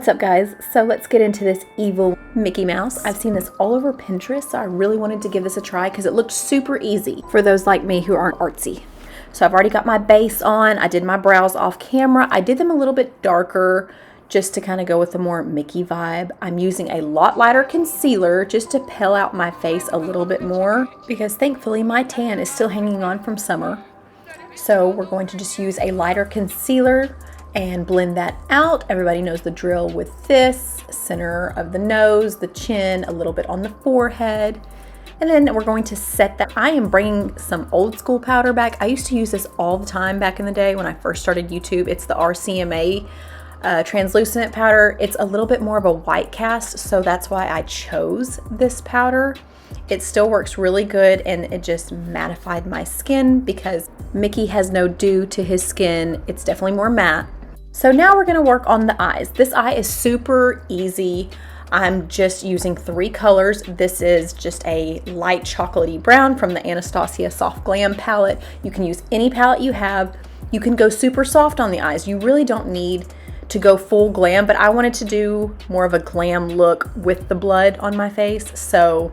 What's up, guys? So let's get into this evil Mickey Mouse. I've seen this all over Pinterest, so I really wanted to give this a try because it looked super easy for those like me who aren't artsy. So I've already got my base on. I did my brows off camera. I did them a little bit darker just to kind of go with the more Mickey vibe. I'm using a lot lighter concealer just to pale out my face a little bit more because thankfully my tan is still hanging on from summer. So we're going to just use a lighter concealer and blend that out. Everybody knows the drill with this. Center of the nose, the chin, a little bit on the forehead. And then we're going to set that. I am bringing some old school powder back. I used to use this all the time back in the day when I first started YouTube. It's the rcma translucent powder. It's a little bit more of a white cast, so that's why I chose this powder. It still works really good, and it just mattified my skin because Mickey has no dew to his skin. It's definitely more matte. So now we're gonna work on the eyes. This eye is super easy. I'm just using 3 colors. This is just a light chocolatey brown from the Anastasia Soft Glam palette. You can use any palette you have. You can go super soft on the eyes. You really don't need to go full glam, but I wanted to do more of a glam look with the blood on my face. So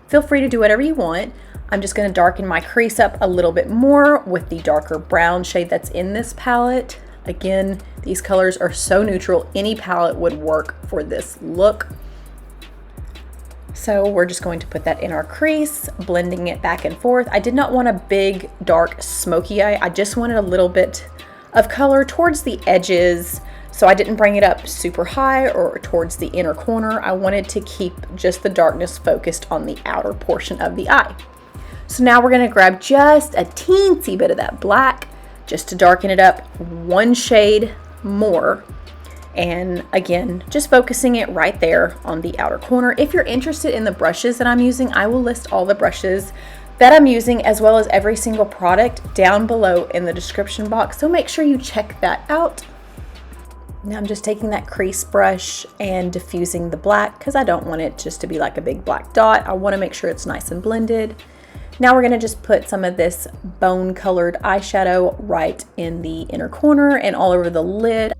feel free to do whatever you want. I'm just gonna darken my crease up a little bit more with the darker brown shade that's in this palette. Again, these colors are so neutral. Any palette would work for this look. So we're just going to put that in our crease, blending it back and forth. I did not want a big, dark, smoky eye. I just wanted a little bit of color towards the edges. So I didn't bring it up super high or towards the inner corner. I wanted to keep just the darkness focused on the outer portion of the eye. So now we're gonna grab just a teensy bit of that black just to darken it up 1 shade more. And again, just focusing it right there on the outer corner. If you're interested in the brushes that I'm using, I will list all the brushes that I'm using as well as every single product down below in the description box. So make sure you check that out. Now I'm just taking that crease brush and diffusing the black because I don't want it just to be like a big black dot. I want to make sure it's nice and blended. Now we're going to just put some of this bone colored eyeshadow right in the inner corner and all over the lid.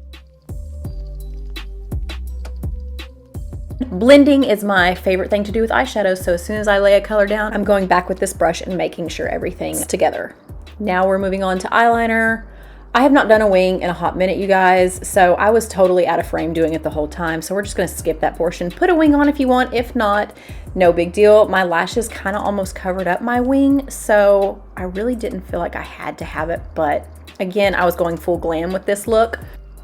Blending is my favorite thing to do with eyeshadows, so as soon as I lay a color down, I'm going back with this brush and making sure everything's together. Now we're moving on to eyeliner. I have not done a wing in a hot minute, you guys, so I was totally out of frame doing it the whole time, so we're just gonna skip that portion. Put a wing on if you want. If not, no big deal. My lashes kind of almost covered up my wing, so I really didn't feel like I had to have it, but again, I was going full glam with this look.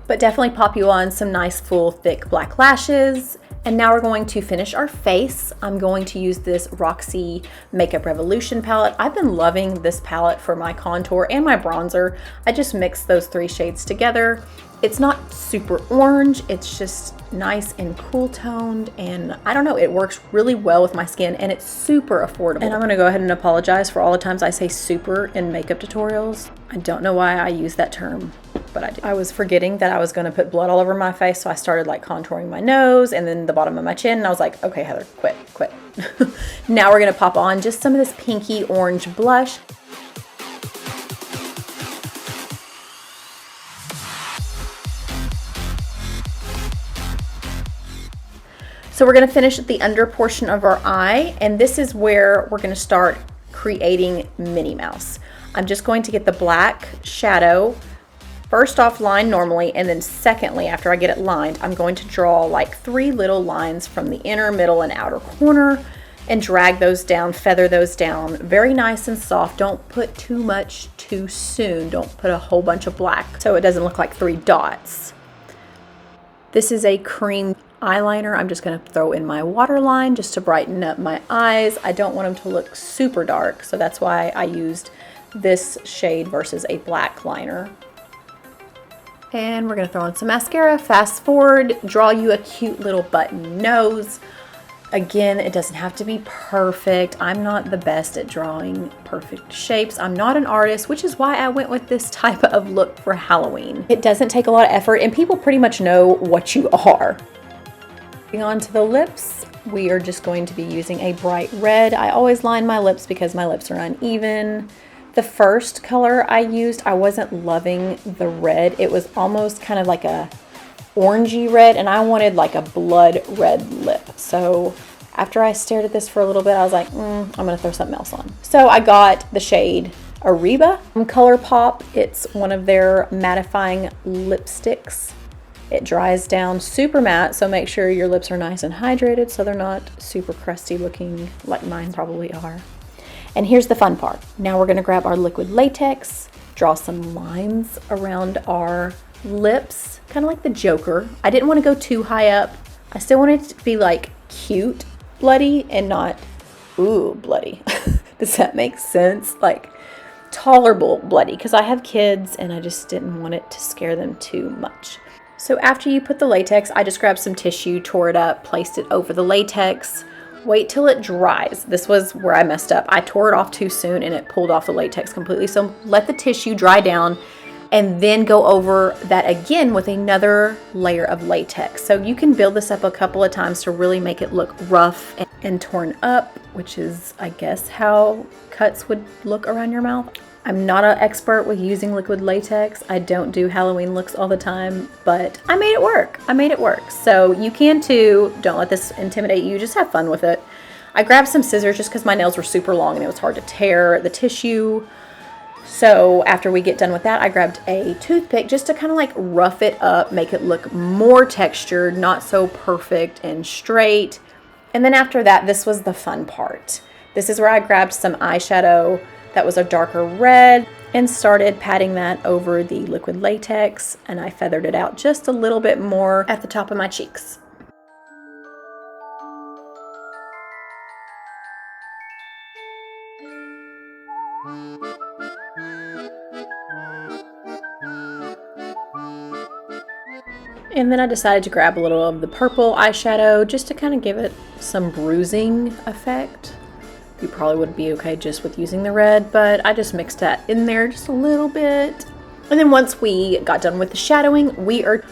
But definitely pop you on some nice, full, thick black lashes. And now we're going to finish our face. I'm going to use this Roxy Makeup Revolution palette. I've been loving this palette for my contour and my bronzer. I just mixed those 3 shades together. It's not super orange, it's just nice and cool toned, and I don't know, it works really well with my skin, and it's super affordable. And I'm gonna go ahead and apologize for all the times I say super in makeup tutorials. I don't know why I use that term, but I do. I was forgetting that I was gonna put blood all over my face, so I started like contouring my nose and then the bottom of my chin, and I was like, okay, Heather, quit. Now we're gonna pop on just some of this pinky orange blush. So we're gonna finish at the under portion of our eye, and this is where we're gonna start creating Minnie Mouse. I'm just going to get the black shadow, first off line normally, and then secondly, after I get it lined, I'm going to draw like 3 little lines from the inner, middle, and outer corner and drag those down, feather those down, very nice and soft. Don't put too much too soon. Don't put a whole bunch of black so it doesn't look like 3 dots. This is a cream eyeliner. I'm just going to throw in my waterline just to brighten up my eyes. I don't want them to look super dark, so that's why I used this shade versus a black liner. And we're going to throw in some mascara. Fast forward, draw you a cute little button nose. Again, it doesn't have to be perfect. I'm not the best at drawing perfect shapes. I'm not an artist, which is why I went with this type of look for Halloween. It doesn't take a lot of effort, and people pretty much know what you are. Moving on to the lips, we are just going to be using a bright red. I always line my lips because my lips are uneven. The first color I used, I wasn't loving the red. It was almost kind of like a orangey red, and I wanted like a blood red lip. So after I stared at this for a little bit, I was like, I'm gonna throw something else on. So I got the shade Arriba from Colourpop. It's one of their mattifying lipsticks. It dries down super matte, so make sure your lips are nice and hydrated so they're not super crusty looking like mine probably are. And here's the fun part. Now we're gonna grab our liquid latex, draw some lines around our lips, kind of like the Joker. I didn't want to go too high up. I still wanted it to be like cute bloody and not, ooh, bloody. Does that make sense? Like tolerable bloody, because I have kids and I just didn't want it to scare them too much. So after you put the latex, I just grabbed some tissue, tore it up, placed it over the latex. Wait till it dries. This was where I messed up. I tore it off too soon and it pulled off the latex completely. So let the tissue dry down and then go over that again with another layer of latex. So you can build this up a couple of times to really make it look rough and torn up, which is, I guess, how cuts would look around your mouth. I'm not an expert with using liquid latex. I don't do Halloween looks all the time, but I made it work. I made it work. So you can too. Don't let this intimidate you. Just have fun with it. I grabbed some scissors just because my nails were super long and it was hard to tear the tissue. So after we get done with that, I grabbed a toothpick just to kind of like rough it up, make it look more textured, not so perfect and straight. And then after that, this was the fun part. This is where I grabbed some eyeshadow that was a darker red and started patting that over the liquid latex, and I feathered it out just a little bit more at the top of my cheeks. And then I decided to grab a little of the purple eyeshadow just to kind of give it some bruising effect. You probably would be okay just with using the red, but I just mixed that in there just a little bit. And then once we got done with the shadowing, we are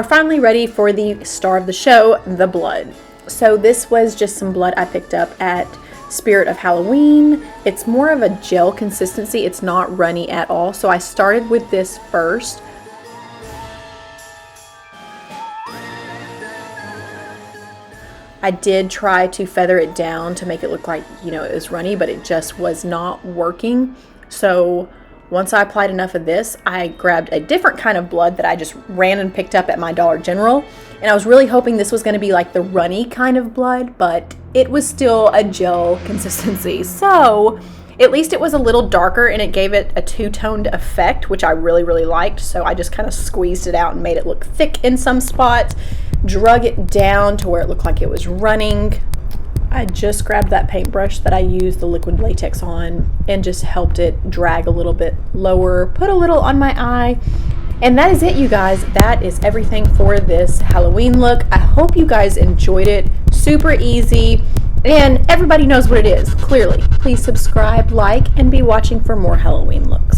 finally ready for the star of the show, the blood. So this was just some blood I picked up at Spirit of Halloween. It's more of a gel consistency. It's not runny at all. So I started with this first. I did try to feather it down to make it look like, you know, it was runny, but it just was not working. So once I applied enough of this, I grabbed a different kind of blood that I just ran and picked up at my Dollar General. And I was really hoping this was going to be like the runny kind of blood, but it was still a gel consistency. So at least it was a little darker and it gave it a two-toned effect, which I really, really liked. So I just kind of squeezed it out and made it look thick in some spots, drug it down to where it looked like it was running. I just grabbed that paintbrush that I used the liquid latex on and just helped it drag a little bit lower, put a little on my eye. And that is it, you guys. That is everything for this Halloween look. I hope you guys enjoyed it. Super easy. And everybody knows what it is, clearly. Please subscribe, like, and be watching for more Halloween looks.